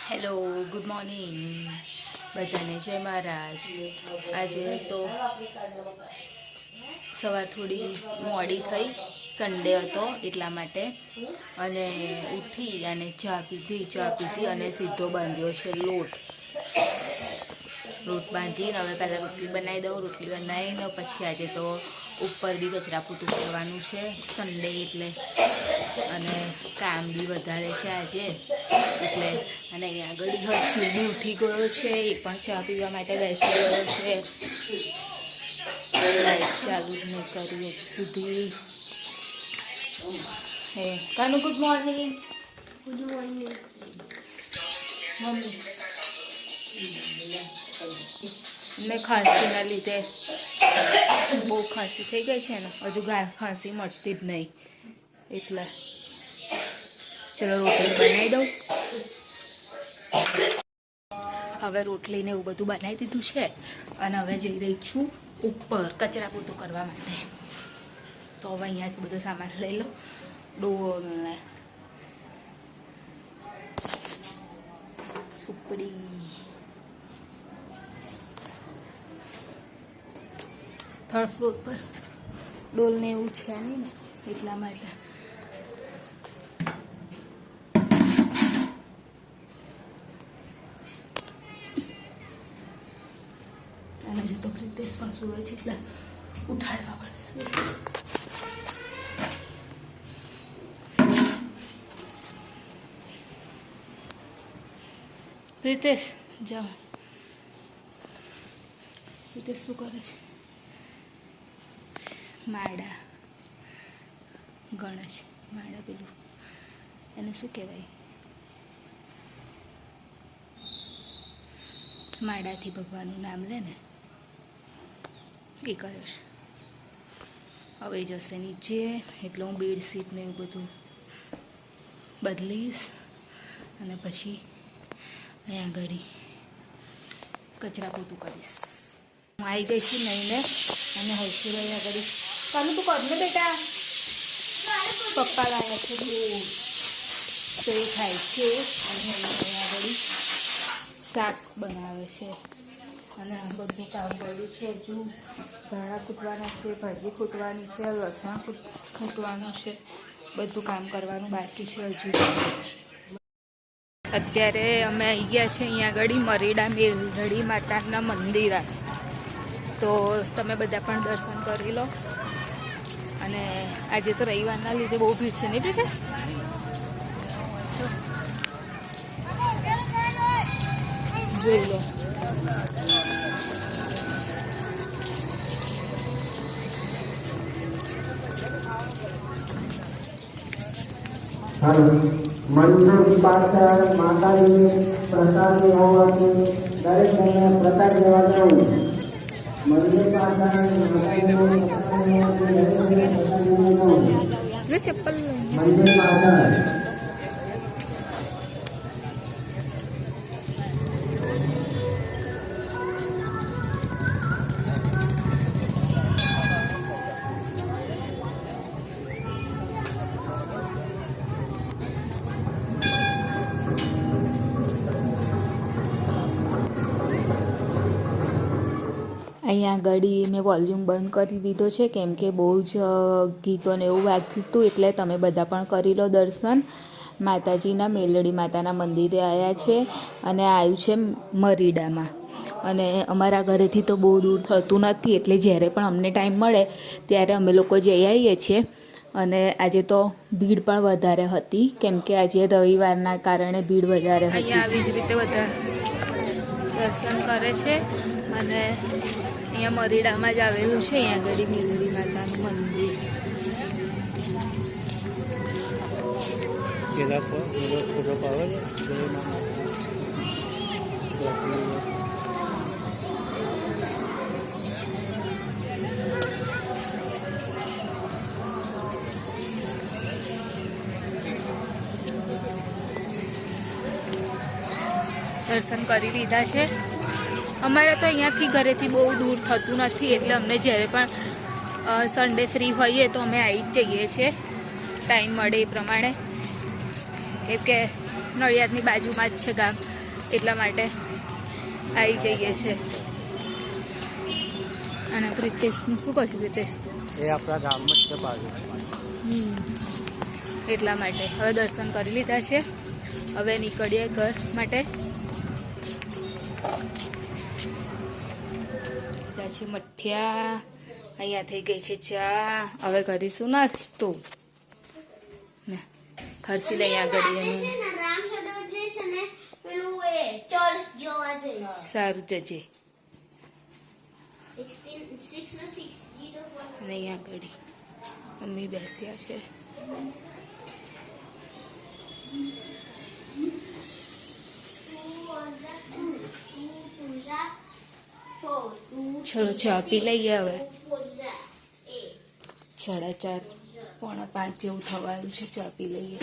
Hello, good morning બધાને. જય મહારાજ. આજે તો સવાર થોડી મોડી થઈ, સન્ડે હતો એટલા માટે. અને ઉઠી અને ચા પીધી અને સીધો બાંધ્યો છે લોટ બાંધીને હવે પહેલાં રોટલી બનાવી દઉં. રોટલી બનાવીને પછી આજે તો ઉપર બી કચરા પૂતું કરવાનું છે, સન્ડે એટલે. અને કામ બી વધારે છે આજે એટલે. અને અહીંયા આગળ હર્ષિલ બી ઉઠી ગયો છે, એ પણ ચા પીવા માટે બેસી ગયો છે. લાઈટ ચાલુ જ નહીં કરી સુધી. Hey Kanu, good morning. Good morning. Mummy મેં ખાંસીના લીધે બહુ ખાંસી થઈ ગઈ છે ને, હજુ ખાંસી મળતી જ નહીં એટલે. ચલો રોટલી બનાવી દઉં. હવે રોટલીને એવું બધું બનાવી દીધું છે અને હવે જઈ રહી છું ઉપર કચરા પોતું કરવા માટે. તો હવે અહીંયાથી બધો સામાન લઈ લો. ડોલને સુપડી, થર્ડ ફ્લોર પર ડોલને એવું છે નહીં ને એટલા માટે. અને હજુ તો પ્રિતેશ પણ સુવે છે એટલે ઉઠાડવા પડશે. પ્રિતેશ જાઓ. પ્રિતેશ શું કરે છે? માડા ગણેશ, માડા પેલું એને શું કહેવાય? માડાથી ભગવાનનું નામ લે ને એ કરે છે. હવે જશે નીચે એટલે હું બેડશીટ ને એવું બધું બદલીશ અને પછી અહીંયા આગળ કચરા પોતું કરીશ. હું આવી ગઈ છું નહીંને અને હર્ષુભાઈ આગળ કાનું તું કર ને બેટા. પપ્પા લાવ્યા છે દૂધ તો એ ખાય છે અને અહીંયા આગળ શાક બનાવે છે અને બધું કામ કર્યું છે. હજુ ધાણા કૂટવાના છે, ભાજી ખૂટવાની છે, લસણ ખૂટવાનું છે, બધું કામ કરવાનું બાકી છે હજુ. અત્યારે અમે આવી ગયા છે અહીંયા આગળ મરીડા મેલડી માતાના મંદિરે. તો તમે બધા પણ દર્શન કરી લો. અને આજે તો રવિવારના લીધે બહુ ભીડ છે નહીં પ્રિતેશ? જોઈ લો. મંદિર પાછળ માતાજીને પ્રસાદ હોવાથી દરેક જણે પ્રસાદ લેવા જવું. મંદિર પાછળ ચપ્પલ મંદિર પાછળ અહીંયા આગળ મેં વોલ્યુમ બંધ કરી દીધો છે કેમ કે બહુ જ ગીતોને એવું વાગતું હતું. એટલે તમે બધા પણ કરી લો દર્શન. માતાજીના મેલડી માતાના મંદિરે આવ્યા છે અને આવ્યું છે મરીડામાં. અને અમારા ઘરેથી તો બહુ દૂર થતું નથી એટલે જ્યારે પણ અમને ટાઈમ મળે ત્યારે અમે લોકો જઈ આવીએ છીએ. અને આજે તો ભીડ પણ વધારે હતી કેમ કે આજે રવિવારના કારણે ભીડ વધારે હતી. અહીંયા આવી જ રીતે બધા દર્શન કરે છે અને અહીંયા મરીડામાં જ આવેલું છે અહીંયા આગળ મેલડી માતાનું મંદિર. દર્શન કરી લીધા છે. અમારે તો અહીંયાથી ઘરેથી બહુ દૂર થતું નથી એટલે અમને જ્યારે પણ સન્ડે ફ્રી હોઈએ તો અમે આવી જ જઈએ છીએ ટાઈમ મળે એ પ્રમાણે. કેમ કે નડિયાદની બાજુમાં જ છે ગામ, એટલા માટે આવી જઈએ છે. અને પ્રિતેશનું શું કહું છું? પ્રિતેશ એ આપણા ગામમાં જ છે બાજુ. એટલા માટે હવે દર્શન કરી લીધા છે. હવે નીકળીએ ઘર માટે. છે મઠિયા, અહીંયા થઈ ગઈ છે ચા. હવે કરીશું નાસ્તો ને હર્ષિલ અહીંયા આગળ એનું સારું જજે. અને અહીંયા આગળ મમ્મી બેસ્યા છે. ચલો ચા પી લઈએ હવે. 4:30 પોણા 5 જેવું થવાનું છે. ચા પી લઈએ.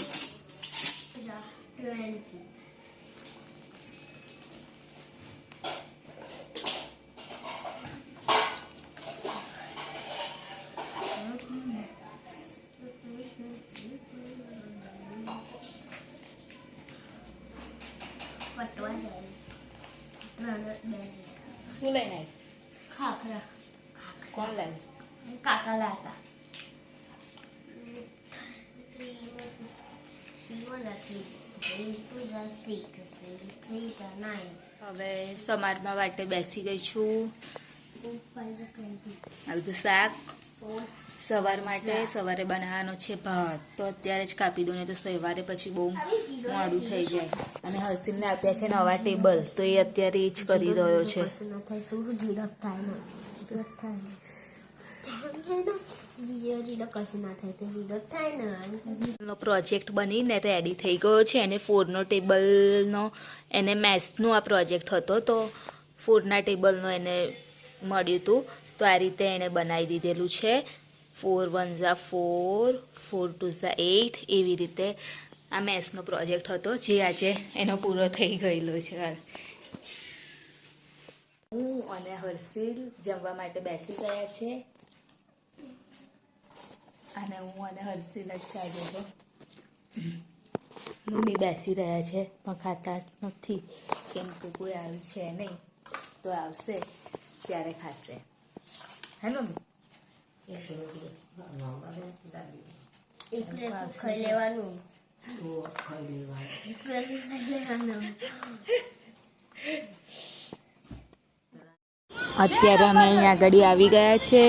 શું લઈને આવી? ખાખરા. કોણ લાવ્યું? કાકા લાતા. હવે સમારમાં વાટે બેસી ગઈ છું. આ બધું શાક સવાર માટે. સવારે બનાવવાનો છે ભાત, તો અત્યારે જ કાપી દો ને તો સવારે પછી બહુ મોડું થઈ જાય. અને હર્ષિલને આપ્યા છે નવા ટેબલ, તો એ અત્યારે એ જ કરી રહ્યો છે. પ્રોજેક્ટ બનીને રેડી થઈ ગયો છે. એને 4નો ટેબલનો, એને મેથ્સનો આ પ્રોજેક્ટ હતો, તો 4ના ટેબલનો એને મળ્યું હતું. તો આ રીતે એણે બનાવી દીધેલું છે. 4 1 4, 4 2 8, એવી રીતે આ મેથ્સનો પ્રોજેક્ટ હતો, જે આજે એનો પૂરો થઈ ગયેલો છે. હું અને હર્ષિલ જમવા માટે બેસી ગયા છે. અને હું અને હર્ષિલ જ છે આજે. તો મમ્મી બેસી રહ્યા છે પણ ખાતા નથી, કેમ કે કોઈ આવ્યું છે નહીં. તો આવશે ત્યારે ખાશે. હે મમ્મી? ખાઈ લેવાનું. અત્યારે અમે અહીંયા આગળ આવી ગયા છે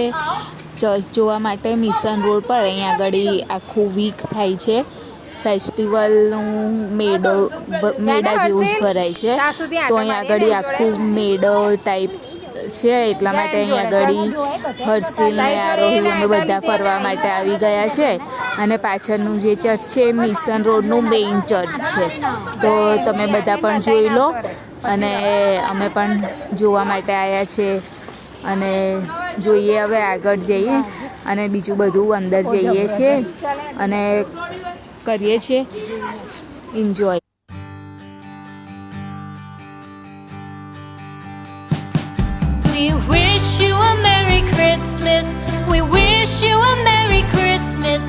ચર્ચ જોવા માટે. મિશન રોડ પર અહીંયા આગળ આખું વીક થાય છે. ફેસ્ટિવલનું મેળા જેવું જ ભરાય છે. તો અહીંયા આગળ આખું મેળો ટાઈપ છે, એટલા માટે અહીંયા આગળ હર્ષિલ ને આરોહી અમે બધા ફરવા માટે આવી ગયા છે. અને પાછળનું જે ચર્ચ છે એ મિશન રોડનું મેઇન ચર્ચ છે. તો તમે બધા પણ જોઈ લો. અને અમે પણ જોવા માટે આવ્યા છે. અને જોઈએ હવે આગળ જઈએ અને બીજું બધું અંદર જઈએ છીએ અને કરીએ છીએ enjoy. We wish you a Merry Christmas. We wish you a Merry Christmas.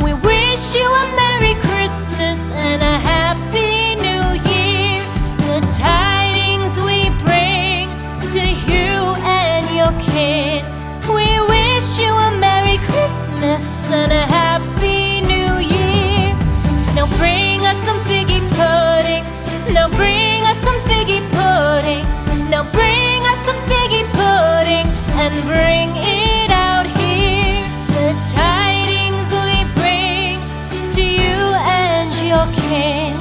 We wish you a Merry Christmas and a Happy New Year. The tidings we bring to you and your kin. We wish you a Merry Christmas and a Happy New Year. Now bring us some figgy pudding. Now bring us some figgy pudding. Now bring us some figgy pudding and bring it out here. The tidings we bring to you and your kin.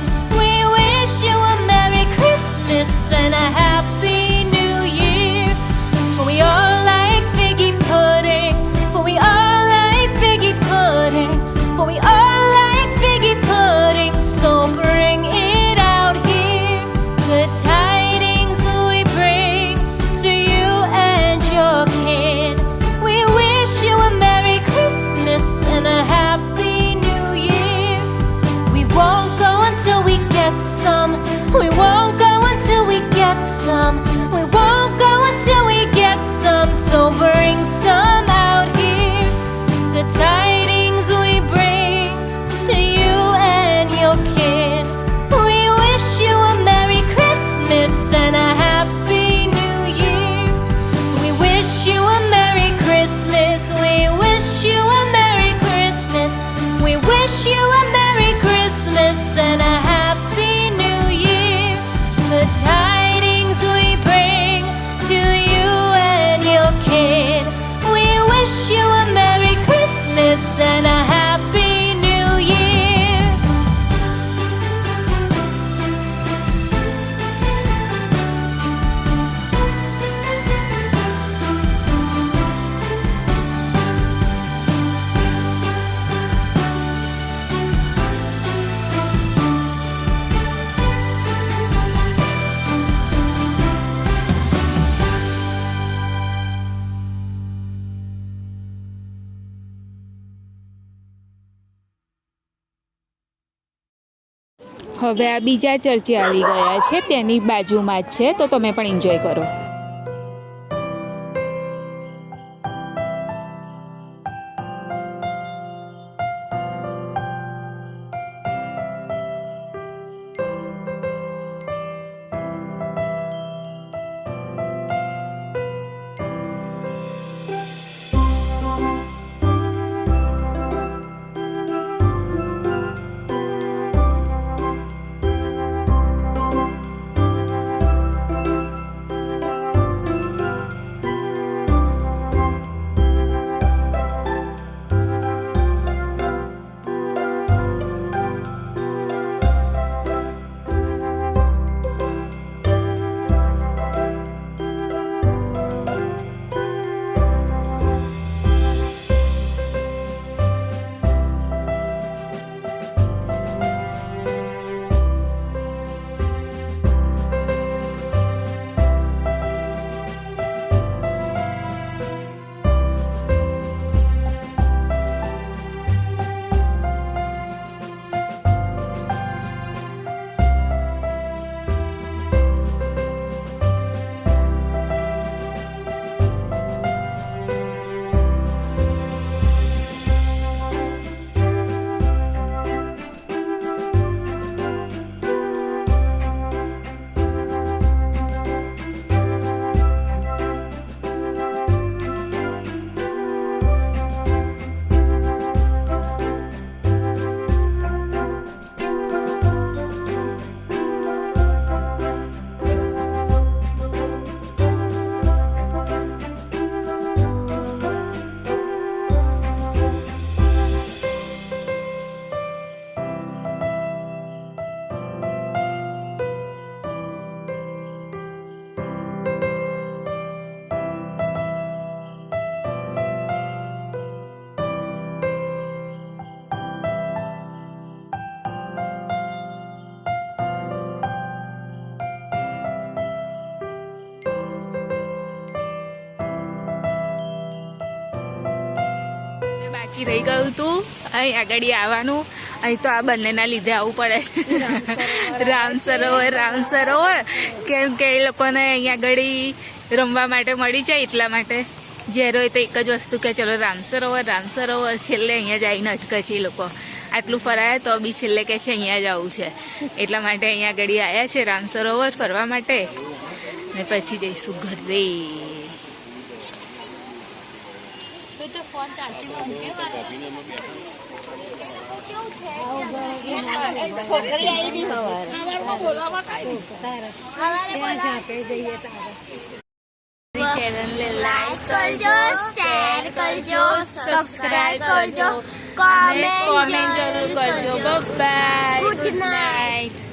હવે આ બીજા ચર્ચે આવી ગયા છે, તેની બાજુમાં જ છે, તો તમે પણ એન્જોય કરો. બાકી રહી ગયું હતું અહીં આગળ આવવાનું. અહીં તો આ બંનેના લીધે આવવું પડે છે. રામ સરોવર કેમ કે એ લોકોને અહીંયા આગળ રમવા માટે મળી જાય, એટલા માટે જ્યારે હોય તો એક જ વસ્તુ કે ચલો રામ સરોવર. છેલ્લે અહીંયા જઈને અટકે છે એ લોકો. આટલું ફરાયા તો બી છેલ્લે કે છે અહીંયા જ આવવું છે, એટલા માટે અહીંયા આગળ આવ્યા છે રામ સરોવર ફરવા માટે. ને પછી જઈશું ઘરે. તો ફોન ચાર્જિંગમાં મૂકી લાઈક કરજો, શેર કરજો, સબસ્ક્રાઇબ કરજો, કોમેન્ટ જરૂર કરજો. Bye, good night.